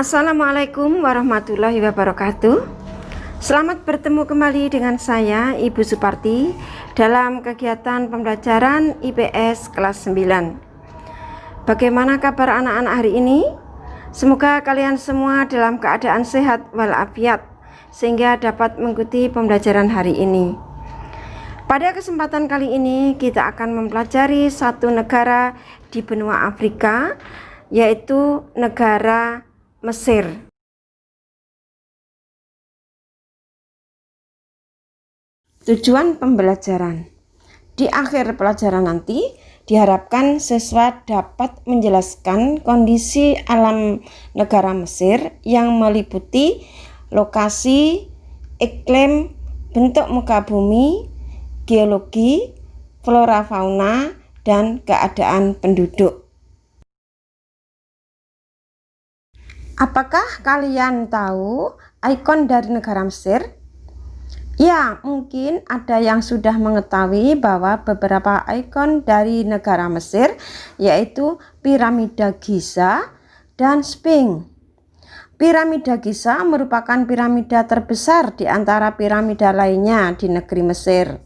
Assalamualaikum warahmatullahi wabarakatuh. Selamat bertemu kembali dengan saya Ibu Suparti dalam kegiatan pembelajaran IPS kelas 9. Bagaimana kabar anak-anak hari ini? Semoga kalian semua dalam keadaan sehat walafiat sehingga dapat mengikuti pembelajaran hari ini. Pada kesempatan kali ini kita akan mempelajari satu negara di benua Afrika, yaitu negara Mesir. Tujuan pembelajaran. Di akhir pelajaran nanti diharapkan siswa dapat menjelaskan kondisi alam negara Mesir yang meliputi lokasi, iklim, bentuk muka bumi, geologi, flora fauna, dan keadaan penduduk. Apakah kalian tahu ikon dari negara Mesir? Ya, mungkin ada yang sudah mengetahui bahwa beberapa ikon dari negara Mesir yaitu piramida Giza dan Sphinx. Piramida Giza merupakan piramida terbesar di antara piramida lainnya di negeri Mesir.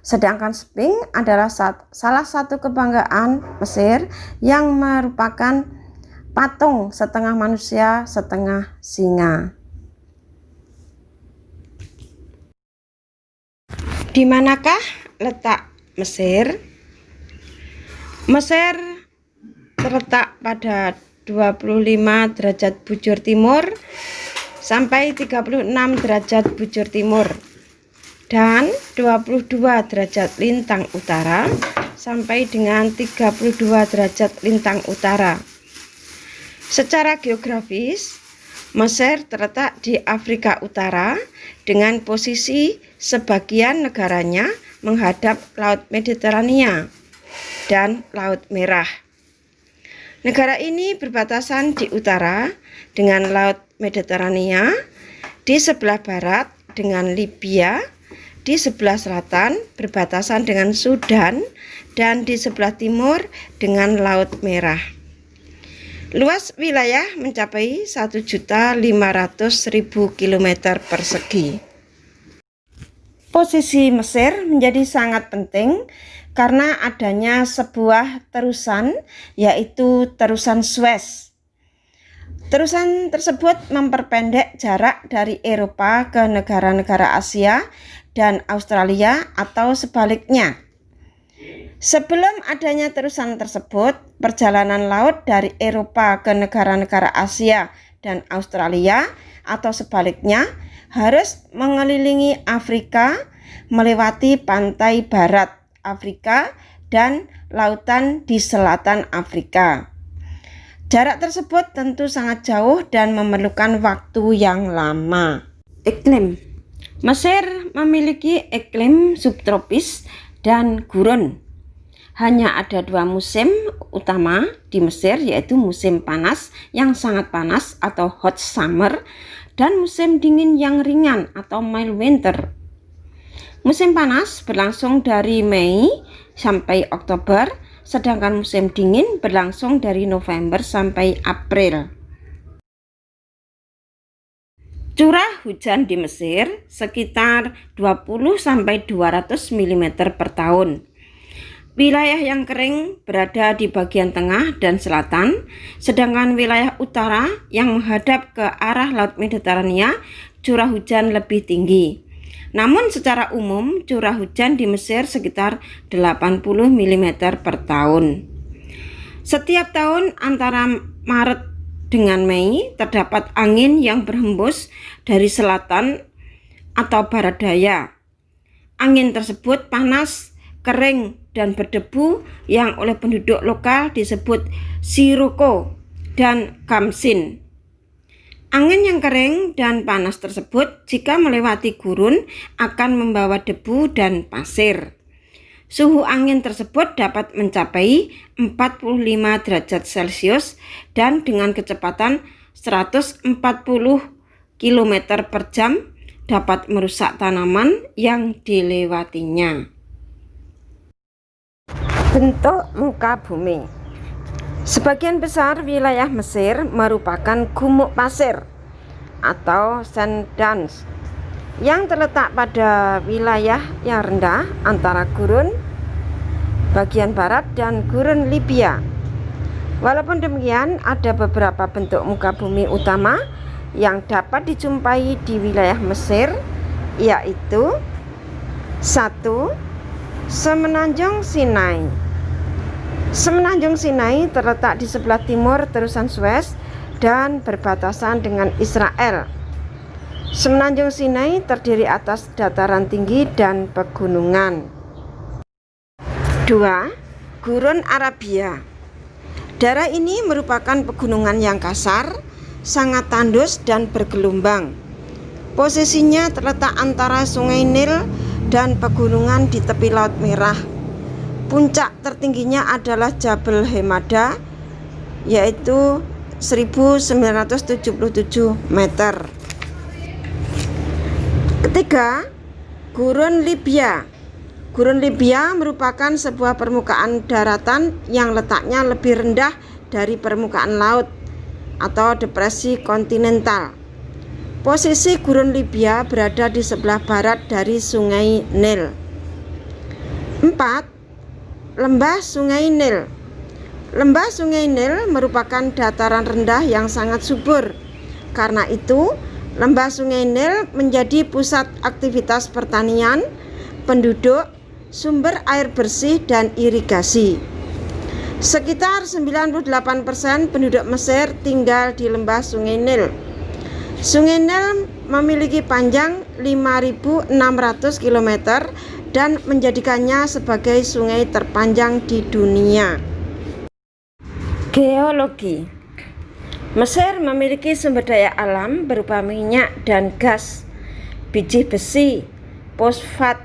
Sedangkan Sphinx adalah salah satu kebanggaan Mesir yang merupakan patung setengah manusia, setengah singa. Di manakah letak Mesir? Mesir terletak pada 25 derajat bujur timur sampai 36 derajat bujur timur dan 22 derajat lintang utara sampai dengan 32 derajat lintang utara. Secara geografis, Mesir terletak di Afrika Utara dengan posisi sebagian negaranya menghadap Laut Mediterania dan Laut Merah. Negara ini berbatasan di utara dengan Laut Mediterania, di sebelah barat dengan Libya, di sebelah selatan berbatasan dengan Sudan, dan di sebelah timur dengan Laut Merah. Luas wilayah mencapai 1.500.000 km persegi. Posisi Mesir menjadi sangat penting karena adanya sebuah terusan, yaitu terusan Suez. Terusan tersebut memperpendek jarak dari Eropa ke negara-negara Asia dan Australia atau sebaliknya. Sebelum adanya terusan tersebut, perjalanan laut dari Eropa ke negara-negara Asia dan Australia atau sebaliknya harus mengelilingi Afrika, melewati pantai barat Afrika dan lautan di selatan Afrika. Jarak tersebut tentu sangat jauh dan memerlukan waktu yang lama. Iklim. Mesir memiliki iklim subtropis dan gurun. Hanya ada dua musim utama di Mesir, yaitu musim panas yang sangat panas atau hot summer dan musim dingin yang ringan atau mild winter. Musim panas berlangsung dari Mei sampai Oktober, sedangkan musim dingin berlangsung dari November sampai April. Curah hujan di Mesir sekitar 20-200 mm per tahun. Wilayah yang kering berada di bagian tengah dan selatan, sedangkan wilayah utara yang menghadap ke arah Laut Mediterania curah hujan lebih tinggi. Namun secara umum curah hujan di Mesir sekitar 80 mm per tahun. Setiap tahun antara Maret dengan Mei terdapat angin yang berhembus dari selatan atau barat daya. Angin tersebut panas, kering, dan berdebu yang oleh penduduk lokal disebut sirocco dan khamsin. Angin yang kering dan panas tersebut jika melewati gurun akan membawa debu dan pasir. Suhu angin tersebut dapat mencapai 45 derajat Celcius dan dengan kecepatan 140 km per jam dapat merusak tanaman yang dilewatinya. Bentuk muka bumi. Sebagian besar wilayah Mesir merupakan gumuk pasir atau sand dunes yang terletak pada wilayah yang rendah antara gurun bagian barat dan gurun Libya. Walaupun demikian, ada beberapa bentuk muka bumi utama yang dapat dijumpai di wilayah Mesir, yaitu 1. Semenanjung Sinai. Semenanjung Sinai terletak di sebelah timur terusan Suez dan berbatasan dengan Israel. Semenanjung Sinai terdiri atas dataran tinggi dan pegunungan. 2. Gurun Arabia. Daerah ini merupakan pegunungan yang kasar, sangat tandus dan bergelombang. Posisinya terletak antara Sungai Nil dan pegunungan di tepi Laut Merah. Puncak tertingginya adalah Jabal Hemada, yaitu 1977 meter. Ketiga, Gurun Libya. Gurun Libya merupakan sebuah permukaan daratan yang letaknya lebih rendah dari permukaan laut atau depresi kontinental. Posisi Gurun Libya berada di sebelah barat dari Sungai Nil. 4. Lembah Sungai Nil. Lembah Sungai Nil merupakan dataran rendah yang sangat subur. Karena itu, lembah Sungai Nil menjadi pusat aktivitas pertanian, penduduk, sumber air bersih, dan irigasi. Sekitar 98% penduduk Mesir tinggal di lembah Sungai Nil. Sungai Nil memiliki panjang 5.600 km dan menjadikannya sebagai sungai terpanjang di dunia. Geologi. Mesir memiliki sumber daya alam berupa minyak dan gas, biji besi, fosfat,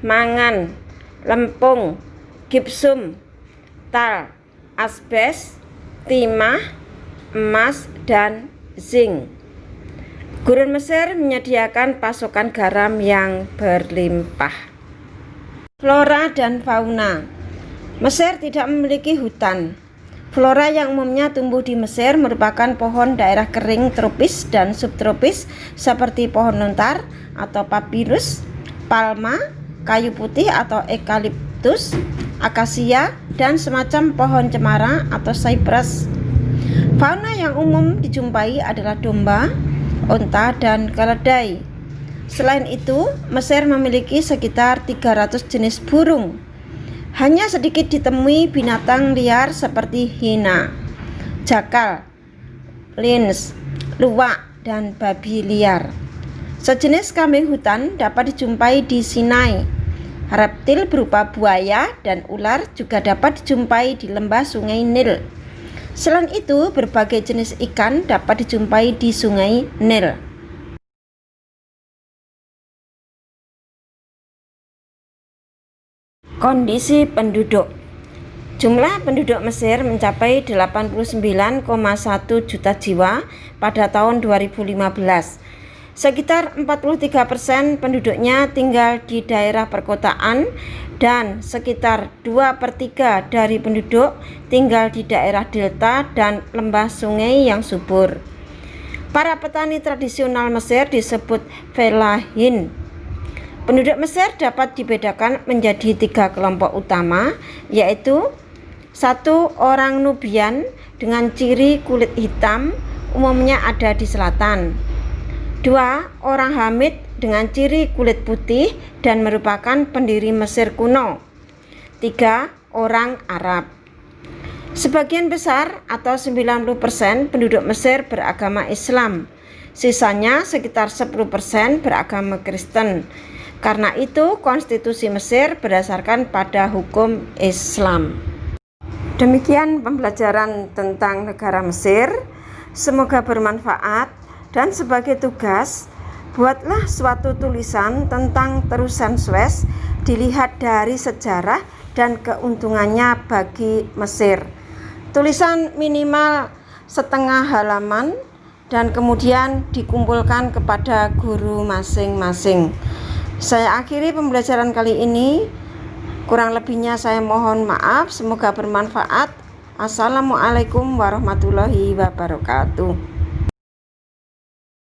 mangan, lempung, gipsum, tal, asbes, timah, emas, dan zinc. Gurun Mesir menyediakan pasokan garam yang berlimpah. Flora dan fauna. Mesir tidak memiliki hutan. Flora yang umumnya tumbuh di Mesir merupakan pohon daerah kering tropis dan subtropis seperti pohon lontar atau papirus, palma, kayu putih atau eukaliptus, akasia, dan semacam pohon cemara atau cypress. Fauna yang umum dijumpai adalah domba, unta, dan keledai. Selain itu, Mesir memiliki sekitar 300 jenis burung. Hanya sedikit ditemui binatang liar seperti hina, jakal, lynx, luwak, dan babi liar. Sejenis kambing hutan dapat dijumpai di Sinai. Reptil berupa buaya dan ular juga dapat dijumpai di lembah Sungai Nil. Selain itu, berbagai jenis ikan dapat dijumpai di Sungai Nil. Kondisi penduduk. Jumlah penduduk Mesir mencapai 89,1 juta jiwa pada tahun 2015. Sekitar 43% penduduknya tinggal di daerah perkotaan dan sekitar 2/3 dari penduduk tinggal di daerah delta dan lembah sungai yang subur. Para petani tradisional Mesir disebut fellahin. Penduduk Mesir dapat dibedakan menjadi 3 kelompok utama, yaitu 1. Orang Nubian dengan ciri kulit hitam, umumnya ada di selatan. 2. Orang Hamid dengan ciri kulit putih dan merupakan pendiri Mesir kuno. 3. Orang Arab. Sebagian besar atau 90% penduduk Mesir beragama Islam. Sisanya sekitar 10% beragama Kristen. Karena itu, konstitusi Mesir berdasarkan pada hukum Islam. Demikian pembelajaran tentang negara Mesir. Semoga bermanfaat dan sebagai tugas, buatlah suatu tulisan tentang terusan Suez dilihat dari sejarah dan keuntungannya bagi Mesir. Tulisan minimal setengah halaman dan kemudian dikumpulkan kepada guru masing-masing. Saya akhiri pembelajaran kali ini. Kurang lebihnya saya mohon maaf. Semoga bermanfaat. Assalamualaikum warahmatullahi wabarakatuh.